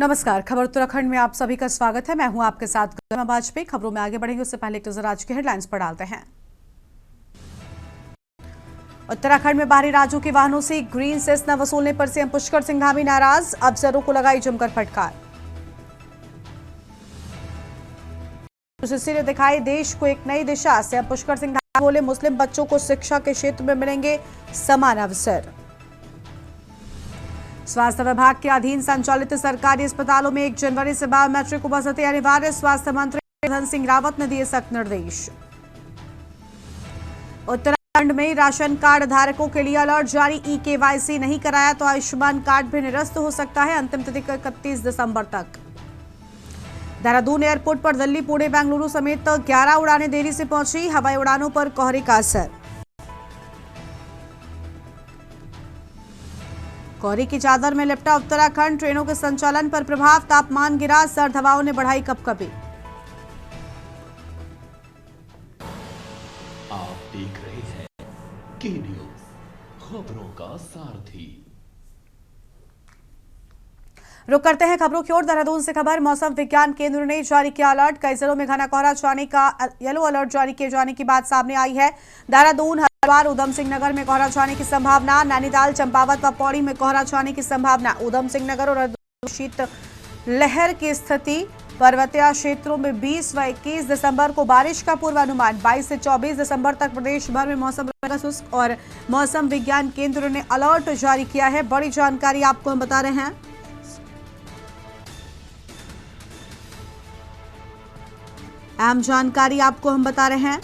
नमस्कार। खबर उत्तराखंड में आप सभी का स्वागत है। मैं हूं आपके साथ गरिमा वाजपेयी। खबरों में आगे बढ़ेंगे उससे पहले एक नजर आज की हेडलाइंस पर डालते हैं। उत्तराखंड में बाहरी राज्यों के वाहनों से ग्रीन सेस न वसूलने पर सीएम पुष्कर सिंह धामी नाराज, अफसरों को लगाई जमकर फटकार। ने दिखाई देश को एक नई दिशा, सीएम पुष्कर सिंह धामी बोले मुस्लिम बच्चों को शिक्षा के क्षेत्र में मिलेंगे समान अवसर। स्वास्थ्य विभाग के अधीन संचालित सरकारी अस्पतालों में 1 जनवरी से बायोमेट्रिक उपस्थिति अनिवार्य, स्वास्थ्य मंत्री धन सिंह रावत ने दिए सख्त निर्देश। उत्तराखंड में राशन कार्ड धारकों के लिए अलर्ट जारी, ई-केवाईसी नहीं कराया तो आयुष्मान कार्ड भी निरस्त हो सकता है, अंतिम तिथि 31 दिसंबर तक। देहरादून एयरपोर्ट पर दिल्ली, पुणे, बेंगलुरु समेत 11 उड़ानें देरी से पहुंची, हवाई उड़ानों पर कोहरे का असर। कोहरे की चादर में लिपटा उत्तराखंड, ट्रेनों के संचालन पर प्रभाव, तापमान गिरा, सर्द हवाओं ने बढ़ाई कपकपी। आप देख रहे हैं के न्यूज़, खबरों का सारथी। रुक करते हैं खबरों की ओर। देहरादून से खबर, मौसम विज्ञान केंद्र ने जारी किया अलर्ट, कई जिलों में घना कोहरा छाने का येलो अलर्ट जारी किए जाने की बात सामने आई है। देहरादून, हरिद्वार, उधम सिंह नगर में कोहरा छाने की संभावना, नैनीताल, चंपावत व पौड़ी में कोहरा छाने की संभावना। उधम सिंह नगर और हरिद्वार शीत लहर की स्थिति, पर्वतीय क्षेत्रों में 20 व 21 दिसंबर को बारिश का पूर्वानुमान। 22 से 24 दिसंबर तक प्रदेश भर में मौसम रहेगा शुष्क और मौसम विज्ञान केंद्र ने अलर्ट जारी किया है। बड़ी जानकारी आपको हम बता रहे हैं। अहम जानकारी आपको हम बता रहे हैं।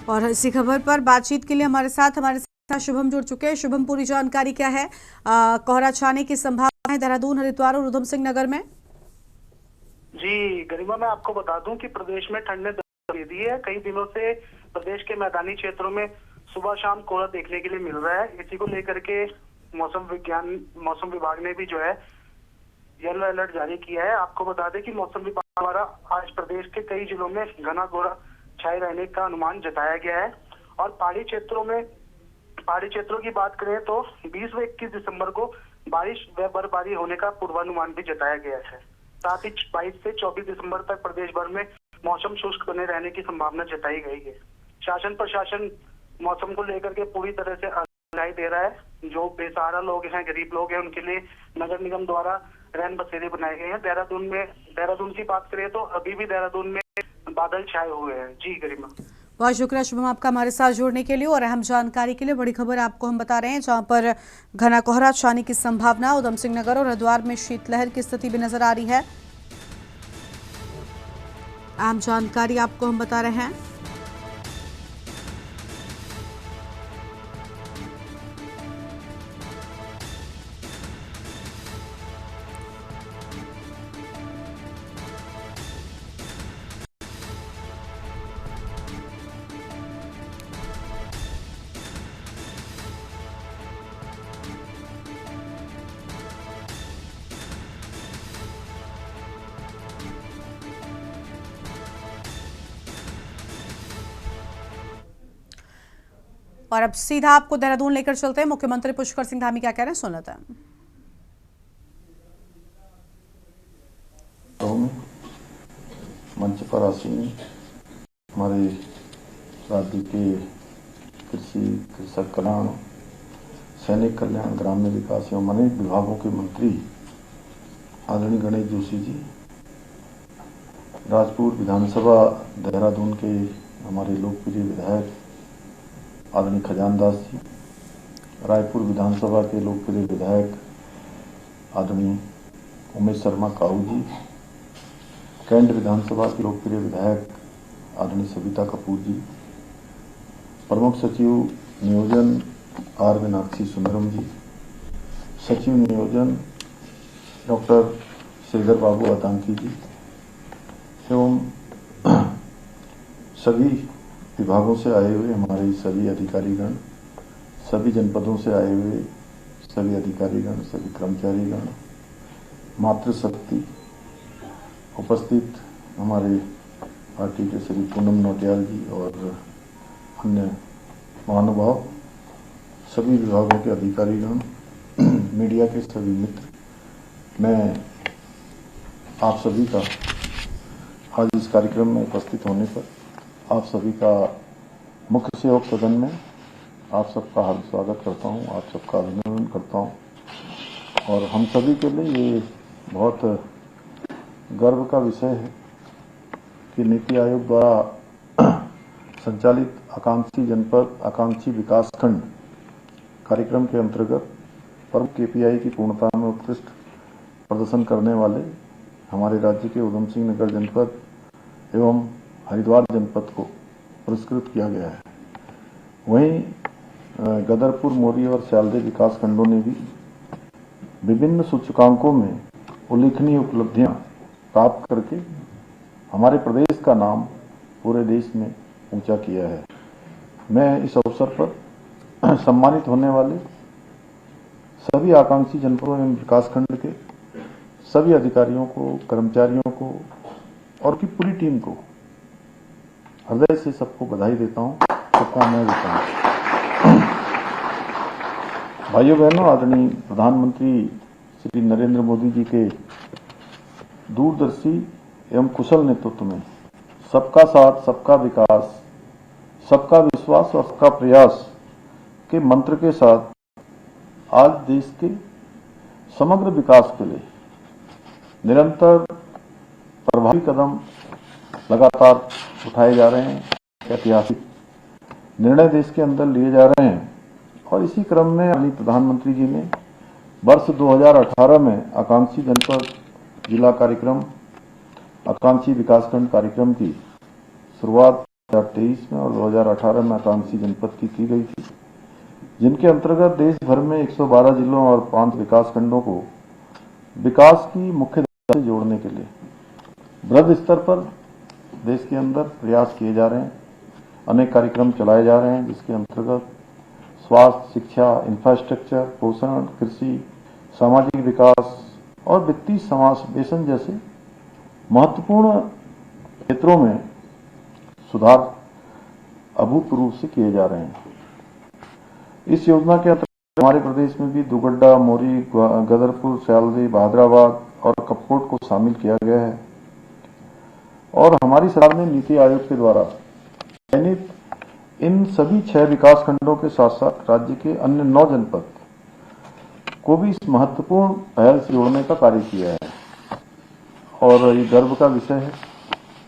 और इसी खबर पर बातचीत के लिए हमारे साथ शुभम जुड़ चुके हैं। शुभम, पूरी जानकारी क्या है? कोहरा छाने की संभावना है देहरादून, हरिद्वार और उधम सिंह नगर में। जी गरिमा, मैं आपको बता दूं कि प्रदेश में ठंड ने दस्तक दे दी है। कई दिनों से प्रदेश के मैदानी क्षेत्रों में सुबह शाम कोहरा देखने के लिए मिल रहा है। इसी को लेकर के मौसम विभाग ने भी जो है येलो अलर्ट जारी किया है। आपको बता दें कि मौसम विभाग द्वारा आज प्रदेश के कई जिलों में घना कोहरा छाए रहने का अनुमान जताया गया है और पहाड़ी क्षेत्रों की बात करें तो 20 व 21 दिसंबर को बारिश व बर्फबारी होने का पूर्वानुमान भी जताया गया है। साथ ही 22 से 24 दिसंबर तक प्रदेश भर में मौसम शुष्क बने रहने की संभावना जताई गई है। शासन प्रशासन मौसम को लेकर के पूरी तरह से दिलाई दे रहा है। जो बेसहारा लोग हैं, गरीब लोग हैं, उनके लिए नगर निगम द्वारा रैन बसेरे बनाए गए हैं। देहरादून की बात करें तो अभी भी देहरादून में बादल छाए हुए हैं। जी गरिमा, बहुत शुक्रिया शुभम आपका हमारे साथ जुड़ने के लिए और अहम जानकारी के लिए। बड़ी खबर आपको हम बता रहे हैं जहां पर घना कोहरा छाने की संभावना, उधम सिंह नगर और हरिद्वार में शीतलहर की स्थिति भी नजर आ रही है। अहम जानकारी आपको हम बता रहे हैं। और अब सीधा आपको देहरादून लेकर चलते हैं। मुख्यमंत्री पुष्कर सिंह धामी क्या कह रहे हैं, सुन लेते हैं। मंच पर आसीन हमारे राज्य के कृषि, कृषक कल्याण, सैनिक कल्याण, ग्रामीण विकास एवं अनेक विभागों के मंत्री आदरणीय गणेश जोशी जी, राजपुर विधानसभा देहरादून के हमारे लोकप्रिय विधायक आदरणीय खजानदास जी, रायपुर विधानसभा के लोकप्रिय विधायक आदरणीय उमेश शर्मा काऊ जी, कैंट विधानसभा के लोकप्रिय विधायक आदरणीय सविता कपूर जी, प्रमुख सचिव नियोजन आर मीनाक्षी सुंदरम जी, सचिव नियोजन डॉक्टर श्रीधर बाबू आतंकी जी एवं सभी विभागों से आए हुए हमारे सभी अधिकारीगण, सभी जनपदों से आए हुए सभी अधिकारीगण, सभी कर्मचारीगण, मातृशक्ति, उपस्थित हमारे पार्टी के श्री पूनम नौटियाल जी और अन्य महानुभाव, सभी विभागों के अधिकारीगण, मीडिया के सभी मित्र, मैं आप सभी का आज इस कार्यक्रम में उपस्थित होने पर आप सभी का मुख्य सहयोग सदन में आप सबका हार्दिक स्वागत करता हूं, आप सबका अभिनंदन करता हूं। और हम सभी के लिए ये बहुत गर्व का विषय है कि नीति आयोग द्वारा संचालित आकांक्षी जनपद, आकांक्षी विकासखंड कार्यक्रम के अंतर्गत प्रमुख केपीआई की पूर्णता में उत्कृष्ट प्रदर्शन करने वाले हमारे राज्य के उधम सिंह नगर जनपद एवं हरिद्वार जनपद को पुरस्कृत किया गया है। वहीं गदरपुर, मोरी और स्यालदे विकास खंडों ने भी विभिन्न सूचकांकों में उल्लेखनीय उपलब्धियां प्राप्त करके हमारे प्रदेश का नाम पूरे देश में ऊंचा किया है। मैं इस अवसर पर सम्मानित होने वाले सभी आकांक्षी जनपदों एवं विकासखंड के सभी अधिकारियों को, कर्मचारियों को और की पूरी टीम को हृदय से सबको बधाई देता हूं, शुभकामनाएं देता हूं। भाइयों बहनों, आदरणीय प्रधानमंत्री श्री नरेंद्र मोदी जी के दूरदर्शी एवं कुशल नेतृत्व में सबका साथ, सबका विकास, सबका विश्वास और सबका प्रयास के मंत्र के साथ आज देश के समग्र विकास के लिए निरंतर प्रभावी कदम लगातार उठाए जा रहे हैं। ऐतिहासिक निर्णय देश के अंदर लिए जा रहे हैं और इसी क्रम में माननीय प्रधानमंत्री जी ने वर्ष 2018 में आकांक्षी जनपद जिला कार्यक्रम, आकांक्षी विकासखंड कार्यक्रम की शुरुआत 2023 में और 2018 में आकांक्षी जनपद की गई थी, जिनके अंतर्गत देश भर में 112 जिलों और 5 विकासखंडों को विकास की मुख्य धारा से जोड़ने के लिए वृहद स्तर पर देश के अंदर प्रयास किए जा रहे हैं। अनेक कार्यक्रम चलाए जा रहे हैं, जिसके अंतर्गत स्वास्थ्य, शिक्षा, इंफ्रास्ट्रक्चर, पोषण, कृषि, सामाजिक विकास और वित्तीय समावेशन जैसे महत्वपूर्ण क्षेत्रों में सुधार अभूतपूर्व से किए जा रहे हैं। इस योजना के अंतर्गत हमारे प्रदेश में भी दुगड्डा, मोरी, गदरपुर, स्यालदे, बहादुराबाद और कपकोट को शामिल किया गया है और हमारी सरकार ने नीति आयोग के द्वारा चयनित इन सभी 6 विकास खंडों के साथ साथ राज्य के अन्य 9 जनपद को भी इस महत्वपूर्ण पहल से जोड़ने का कार्य किया है। और ये गर्व का विषय है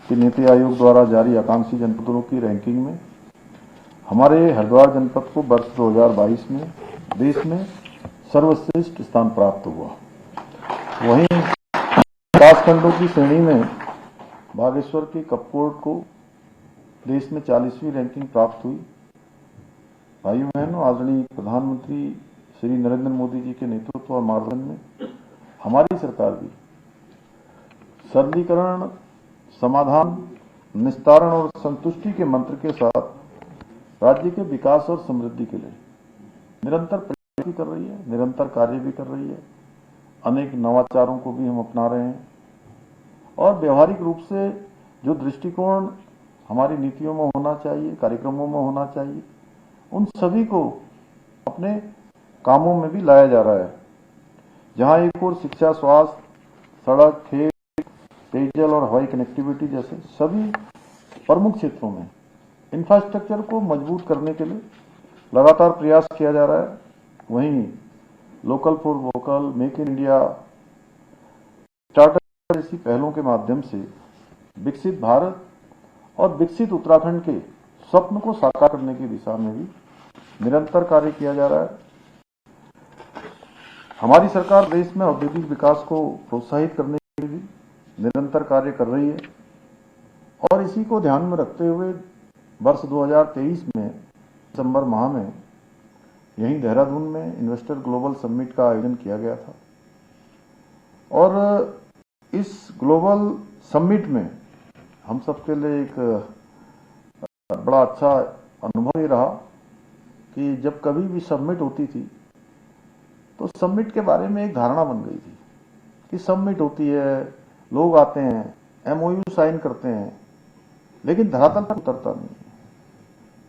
कि नीति आयोग द्वारा जारी आकांक्षी जनपदों की रैंकिंग में हमारे हरिद्वार जनपद को वर्ष 2022 में देश में सर्वश्रेष्ठ स्थान प्राप्त हुआ। वहीं विकासखंडों की श्रेणी में बागेश्वर के कपकोट को देश में 40वीं रैंकिंग प्राप्त हुई। भाइयों बहनों, आदरणीय प्रधानमंत्री श्री नरेंद्र मोदी जी के नेतृत्व और मार्गदर्शन में हमारी सरकार भी सरलीकरण, समाधान, निस्तारण और संतुष्टि के मंत्र के साथ राज्य के विकास और समृद्धि के लिए निरंतर प्रयास भी कर रही है, निरंतर कार्य भी कर रही है। अनेक नवाचारों को भी हम अपना रहे हैं और व्यवहारिक रूप से जो दृष्टिकोण हमारी नीतियों में होना चाहिए, कार्यक्रमों में होना चाहिए, उन सभी को अपने कामों में भी लाया जा रहा है। जहां एक ओर शिक्षा, स्वास्थ्य, सड़क, खेत, पेयजल और हवाई कनेक्टिविटी जैसे सभी प्रमुख क्षेत्रों में इंफ्रास्ट्रक्चर को मजबूत करने के लिए लगातार प्रयास किया जा रहा है, वहीं local for vocal, make in India, startup जैसी पहलों के माध्यम से विकसित भारत और विकसित उत्तराखंड के स्वप्न को साकार करने की दिशा में भी निरंतर कार्य किया जा रहा है। हमारी सरकार देश में औद्योगिक विकास को प्रोत्साहित करने के लिए भी निरंतर कार्य कर रही है और इसी को ध्यान में रखते हुए वर्ष 2023 में दिसंबर माह में यहीं देहरादून में इन्वेस्टर ग्लोबल समिट का आयोजन किया गया था और इस ग्लोबल समिट में हम सबके लिए एक बड़ा अच्छा अनुभव ये रहा कि जब कभी भी समिट होती थी तो समिट के बारे में एक धारणा बन गई थी कि समिट होती है, लोग आते हैं, एमओयू साइन करते हैं, लेकिन धरातल पर उतरता नहीं है।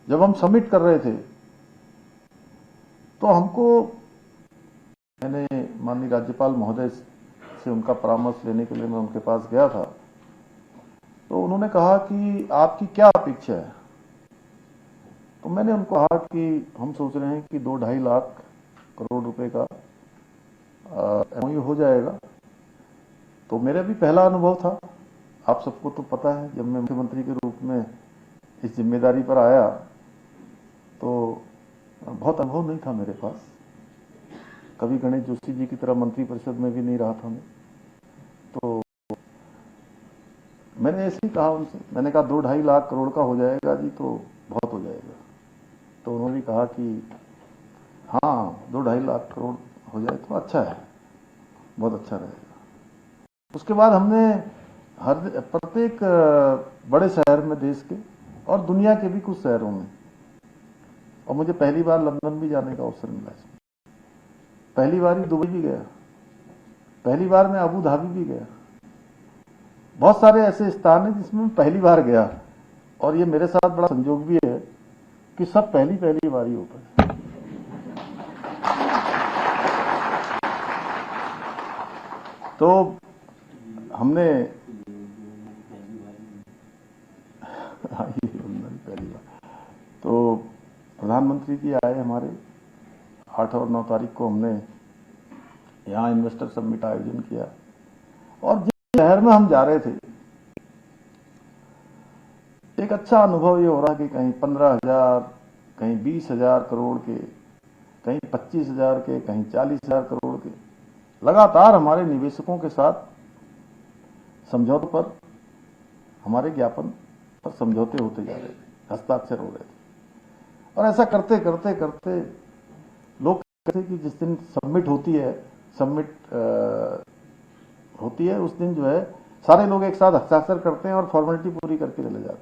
जब हम समिट कर रहे थे तो हमको, मैंने माननीय राज्यपाल महोदय से उनका परामर्श लेने के लिए मैं उनके पास गया था, तो उन्होंने कहा कि आपकी क्या अपेक्षा है। तो मैंने उनको कहा कि हम सोच रहे हैं कि 2-2.5 लाख करोड़ रुपए का एमओयू हो जाएगा। तो मेरा भी पहला अनुभव था, आप सबको तो पता है, जब मैं मुख्यमंत्री के रूप में इस जिम्मेदारी पर आया तो बहुत अनुभव नहीं था मेरे पास। कभी गणेश जोशी जी की तरह मंत्रिपरिषद में भी नहीं रहा था मैं। तो मैंने ऐसे ही कहा उनसे, मैंने कहा 2-2.5 लाख करोड़ का हो जाएगा जी, तो बहुत हो जाएगा। तो उन्होंने भी कहा कि हाँ 2-2.5 लाख करोड़ हो जाए तो अच्छा है, बहुत अच्छा रहेगा। उसके बाद हमने प्रत्येक बड़े शहर में देश के और दुनिया के भी कुछ शहरों में, और मुझे पहली बार लंदन भी जाने का अवसर मिला इसमें, पहली बार ही दुबई भी गया, पहली बार मैं अबू धाबी भी गया। बहुत सारे ऐसे स्थान हैं जिसमें मैं पहली बार गया, और ये मेरे साथ बड़ा संजोग भी है कि सब पहली बार ही होता है। तो हमने पहली बार तो प्रधानमंत्री जी आए हमारे, 8 और 9 तारीख को हमने यहाँ इन्वेस्टर समिट आयोजन किया, और जिस शहर में हम जा रहे थे एक अच्छा अनुभव ये हो रहा कि कहीं 15,000, कहीं 20,000 करोड़ के, कहीं 25,000 के, कहीं 40,000 करोड़ के, लगातार हमारे निवेशकों के साथ समझौते पर, हमारे ज्ञापन पर समझौते होते जा रहे थे, हस्ताक्षर हो रहे थे। और ऐसा करते करते करते लोग कहते हैं कि जिस दिन सबमिट होती है उस दिन जो है सारे लोग एक साथ हस्ताक्षर करते हैं और फॉर्मेलिटी पूरी करके चले जाते हैं।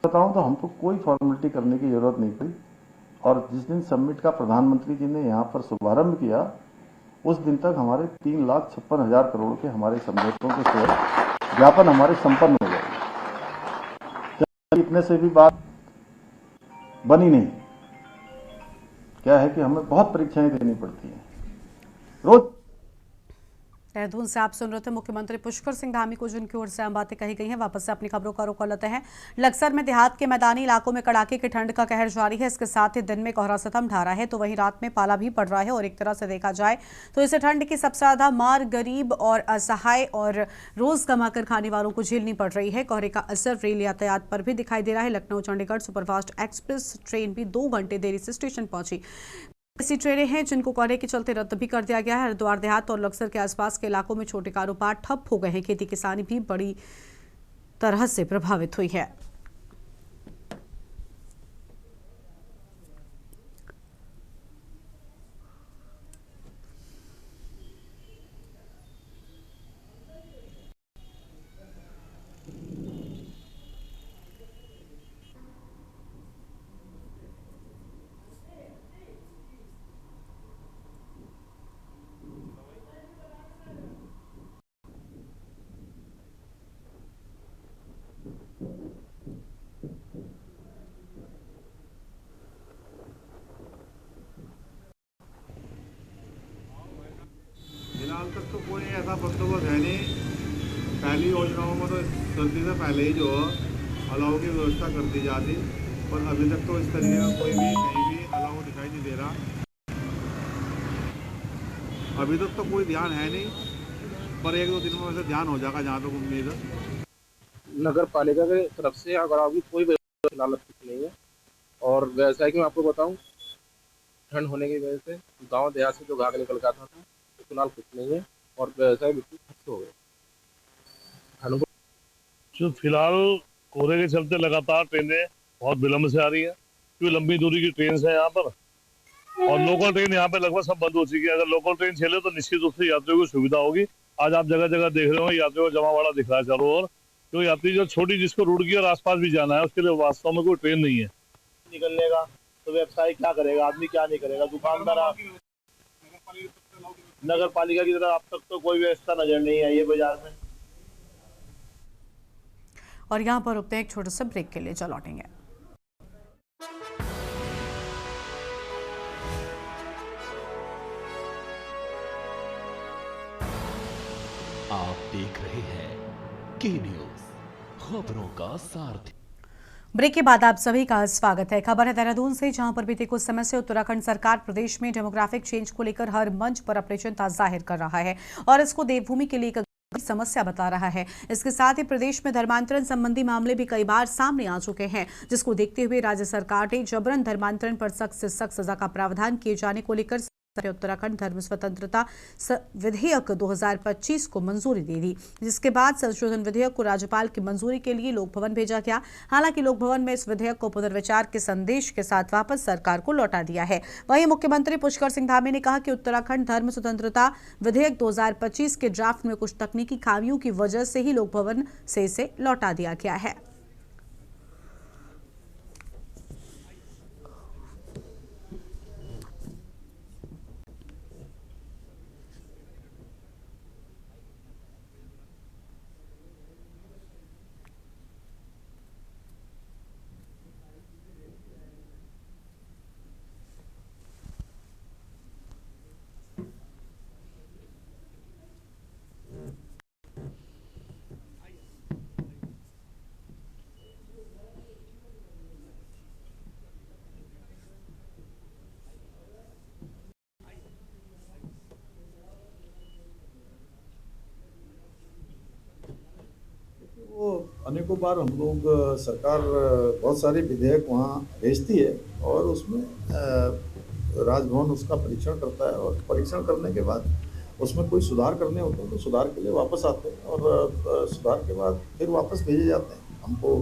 बताऊं तो हमको कोई फॉर्मेलिटी करने की जरूरत नहीं पड़ी, और जिस दिन सबमिट का प्रधानमंत्री जी ने यहाँ पर शुभारंभ किया उस दिन तक हमारे 3,56,000 करोड़ के हमारे समझौतों के शेयर ज्ञापन हमारे संपन्न हो गए। इतने से भी बात बनी नहीं, क्या है कि हमें बहुत परीक्षाएं देनी पड़ती हैं रोज। देहरादून से आप सुन रहे थे मुख्यमंत्री पुष्कर सिंह धामी को, जिनकी ओर से आम बातें कही गई हैं। वापस से अपनी खबरों का रुख कर लेते हैं। लक्सर में देहात के मैदानी इलाकों में कड़ाके की ठंड का कहर जारी है। इसके साथ ही दिन में कोहरा सितम ढा रहा है, तो वहीं रात में पाला भी पड़ रहा है। और एक तरह से देखा जाए तो इस ठंड की सबसे ज्यादा मार गरीब और असहाय और रोज कमाकर खाने वालों को झेलनी पड़ रही है। कोहरे का असर रेल यातायात पर भी दिखाई दे रहा है। Lucknow Chandigarh superfast express train भी 2 घंटे देरी से स्टेशन पहुंची। ऐसी ट्रेनें हैं जिनको कोहरे के चलते रद्द भी कर दिया गया है। हरिद्वार देहात और लक्सर के आसपास के इलाकों में छोटे कारोबार ठप हो गए हैं। खेती किसानी भी बड़ी तरह से प्रभावित हुई है। फिलहाल तक तो कोई ऐसा बंदोबस्त है नहीं। पहली योजनाओं में तो सर्दी से पहले ही जो अलाव की व्यवस्था कर दी जाती, पर अभी तक तो इस तरीके का कोई भी कहीं भी अलाव दिखाई नहीं दे रहा। अभी तक तो कोई ध्यान है नहीं, पर 1-2 दिन में वैसे ध्यान हो जाएगा जहाँ तक उम्मीद है। नगर पालिका की तरफ से अलाव की कोई व्यवस्था फिलहाल नहीं है। और व्यवसाय की मैं आपको बताऊं, ठंड होने की वजह से गांव देहात से जो घाघ निकल का था फिलहाल कुछ नहीं है, और व्यवसाय बिल्कुल खत्म हो गए। जो फिलहाल कोहरे के चलते लगातार ट्रेनें बहुत विलम्ब से आ रही है, क्योंकि लंबी दूरी की ट्रेन है यहाँ पर, और लोकल ट्रेन यहाँ पे लगभग सब बंद हो चुकी है। अगर लोकल ट्रेन चले तो निश्चित रूप से यात्रियों को सुविधा होगी। आज आप जगह जगह देख रहे हो यात्रियों का जमावड़ा दिख रहा है चारों ओर, जो यात्री जो छोटी जिसको रुड़की और आसपास भी जाना है उसके लिए वास्तव में कोई ट्रेन नहीं है। निकलने का तो व्यवसाय क्या करेगा, आदमी क्या नहीं करेगा, दुकानदार। नगर पालिका की तरफ अब तक तो कोई व्यवस्था नजर नहीं आई है बाजार में। और यहाँ पर रुकते हैं एक छोटे से ब्रेक के लिए, चल लौटेंगे। आप देख रहे हैं के न्यूज, खबरों का सारथी। ब्रेक के बाद आप सभी का स्वागत है। खबर है देहरादून से, जहां पर बीते कुछ समय से उत्तराखंड सरकार प्रदेश में डेमोग्राफिक चेंज को लेकर हर मंच पर अपनी चिंता जाहिर कर रहा है और इसको देवभूमि के लिए समस्या बता रहा है। इसके साथ ही प्रदेश में धर्मांतरण संबंधी मामले भी कई बार सामने आ चुके हैं, जिसको देखते हुए राज्य सरकार ने जबरन धर्मांतरण पर सख्त से सख्त सजा का प्रावधान किए जाने को लेकर उत्तराखंड धर्म स्वतंत्रता विधेयक 2025 को मंजूरी दे दी, जिसके बाद संशोधन विधेयक को राज्यपाल की मंजूरी के लिए लोक भवन भेजा गया। हालांकि लोक भवन में इस विधेयक को पुनर्विचार के संदेश के साथ वापस सरकार को लौटा दिया है। वहीं मुख्यमंत्री पुष्कर सिंह धामी ने कहा कि उत्तराखंड धर्म स्वतंत्रता विधेयक 2025 के ड्राफ्ट में कुछ तकनीकी खामियों की वजह से ही लोक भवन से इसे लौटा दिया गया है। अनेकों बार हम लोग सरकार बहुत सारे विधेयक वहाँ भेजती है और उसमें राजभवन उसका परीक्षण करता है और परीक्षण करने के बाद उसमें कोई सुधार करने होते हैं तो सुधार के लिए वापस आते हैं और सुधार के बाद फिर वापस भेजे जाते हैं। हमको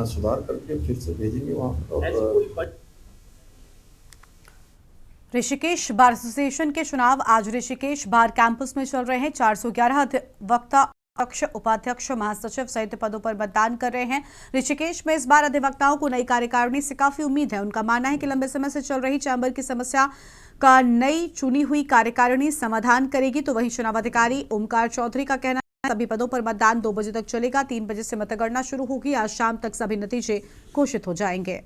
सुधार करके फिर से भेजेंगे वहाँ। और ऋषिकेश बार एसोसिएशन के चुनाव आज ऋषिकेश बार कैंपस में चल रहे हैं। 411 अधिवक्ता अध्यक्ष, उपाध्यक्ष, महासचिव सहित पदों पर मतदान कर रहे हैं। ऋषिकेश में इस बार अधिवक्ताओं को नई कार्यकारिणी से काफी उम्मीद है। उनका मानना है कि लंबे समय से चल रही चैंबर की समस्या का नई चुनी हुई कार्यकारिणी समाधान करेगी। तो वहीं चुनाव अधिकारी ओमकार चौधरी का कहना है सभी पदों पर मतदान 2 बजे तक चलेगा। 3 बजे से मतगणना शुरू होगी। आज शाम तक सभी नतीजे घोषित हो जाएंगे।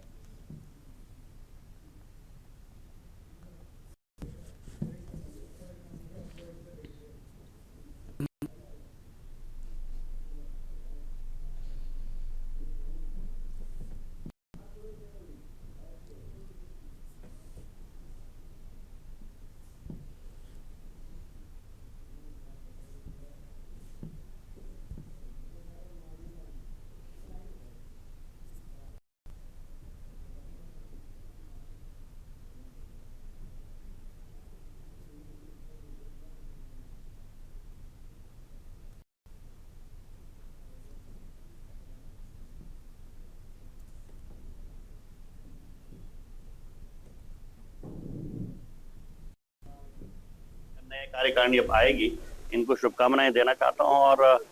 कार्यकारिणी अब आएगी, इनको शुभकामनाएं देना चाहता हूं। और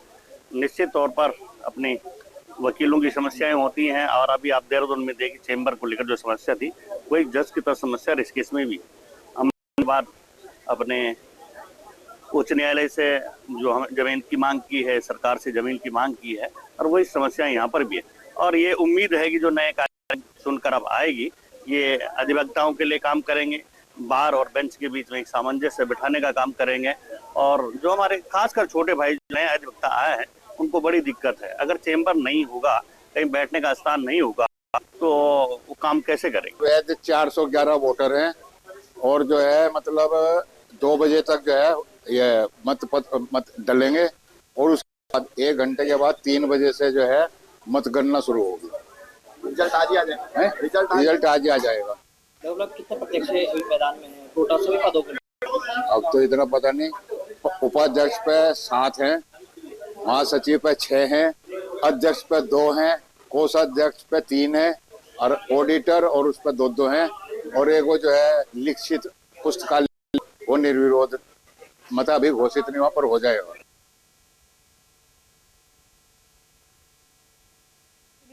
निश्चित तौर पर अपने वकीलों की समस्याएं होती हैं और अभी आप देहरादून में देखिए चेंबर को लेकर जो समस्या थी वो एक जज की तरह समस्या इस केस में भी हम बार अपने उच्च न्यायालय से जो हम जमीन की मांग की है, सरकार से जमीन की मांग की है और वही समस्या यहाँ पर भी है। और ये उम्मीद है कि जो नए कार्यकारिणी सुनकर अब आएगी ये अधिवक्ताओं के लिए काम करेंगे, बार और बेंच के बीच में एक सामंजस्य बिठाने का काम करेंगे। और जो हमारे खासकर छोटे भाई नए अधिवक्ता आए हैं उनको बड़ी दिक्कत है। अगर चेंबर नहीं होगा, कहीं बैठने का स्थान नहीं होगा तो वो काम कैसे करेंगे। वैध 411 वोटर हैं और जो है मतलब 2 बजे तक जो है ये मत डलेंगे और उसके बाद 1 घंटे के बाद 3 बजे से जो है मतगणना शुरू होगी। रिजल्ट आज ही आ जाएगा। रिजल्ट आज ही आ जाएगा। मतलब कितने प्रत्यक्ष मैदान में है टोटल सभी पदों के? अब तो इतना पता नहीं। उपाध्यक्ष पे 7 हैं, महासचिव पे 6 हैं, अध्यक्ष पे 2 हैं, कोषाध्यक्ष पे 3 हैं और ऑडिटर और उस पर 2 हैं और एक वो जो है लिखित पुस्तकालय वो निर्विरोध मत अभी घोषित नहीं हुआ पर हो जाएगा।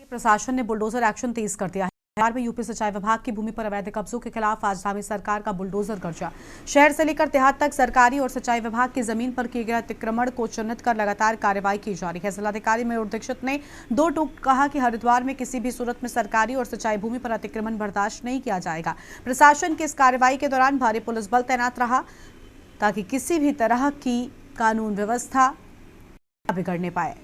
प्रशासन ने बुलडोजर एक्शन तेज कर दिया है। बिहार में यूपी सिंचाई विभाग की भूमि पर अवैध कब्जों के खिलाफ आज धामी सरकार का बुलडोजर गर्जा। शहर से लेकर देहात तक सरकारी और सिंचाई विभाग की जमीन पर किए गए अतिक्रमण को चिन्हित कर लगातार कार्रवाई की जा रही है। जिलाधिकारी मयूर दीक्षित ने दो टूक कहा कि हरिद्वार में किसी भी सूरत में सरकारी और सिंचाई भूमि पर अतिक्रमण बर्दाश्त नहीं किया जाएगा। प्रशासन की इस कार्रवाई के दौरान भारी पुलिस बल तैनात रहा ताकि किसी भी तरह की कानून व्यवस्था न बिगड़ने पाए।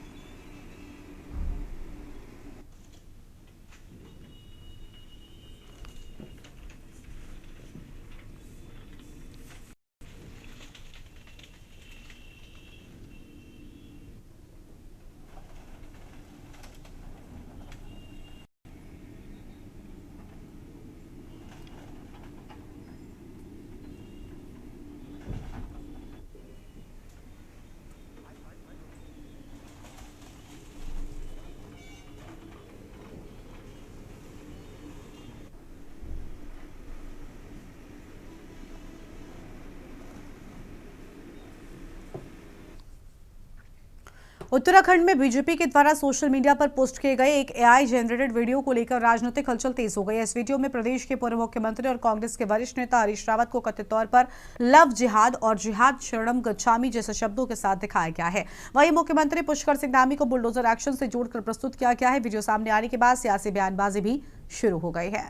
उत्तराखंड में बीजेपी के द्वारा सोशल मीडिया पर पोस्ट किए गए एक एआई जनरेटेड वीडियो को लेकर राजनीतिक हलचल तेज हो गई है। इस वीडियो में प्रदेश के पूर्व मुख्यमंत्री और कांग्रेस के वरिष्ठ नेता हरीश रावत को कथित तौर पर लव जिहाद और जिहाद शरणम गच्छामी जैसे शब्दों के साथ दिखाया गया है। वहीं मुख्यमंत्री पुष्कर सिंह धामी को बुलडोजर एक्शन से जोड़कर प्रस्तुत किया गया है। वीडियो सामने आने के बाद सियासी बयानबाजी भी शुरू हो गई है।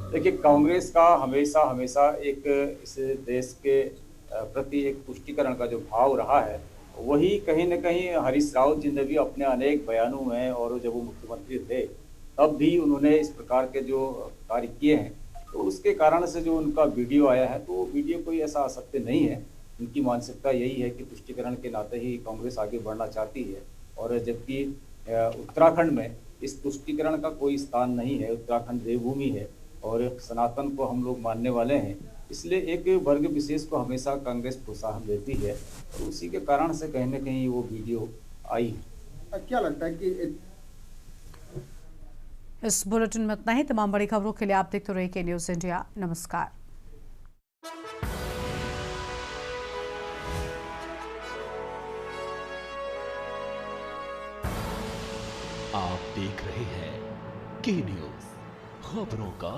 देखिए, कांग्रेस का हमेशा हमेशा एक इस देश के प्रति एक तुष्टीकरण का जो भाव रहा है, वही कहीं न कहीं हरीश रावत जी ने भी अपने अनेक बयानों में, और जब वो मुख्यमंत्री थे तब भी उन्होंने इस प्रकार के जो कार्य किए हैं, तो उसके कारण से जो उनका वीडियो आया है, तो वो वीडियो कोई ऐसा असत्य नहीं है। उनकी मानसिकता यही है कि तुष्टीकरण के नाते ही कांग्रेस आगे बढ़ना चाहती है, और जबकि उत्तराखंड में इस तुष्टीकरण का कोई स्थान नहीं है। उत्तराखंड देवभूमि है और सनातन को हम लोग मानने वाले हैं, इसलिए एक वर्ग विशेष को हमेशा कांग्रेस प्रोत्साहन देती है, और उसी के कारण से कहीं न कहीं वो वीडियो आई है। क्या लगता है कि इस बुलेटिन में इतना ही। तमाम बड़ी खबरों के लिए आप देखते रहिए के न्यूज़ इंडिया। नमस्कार। आप देख रहे हैं के न्यूज़, खबरों का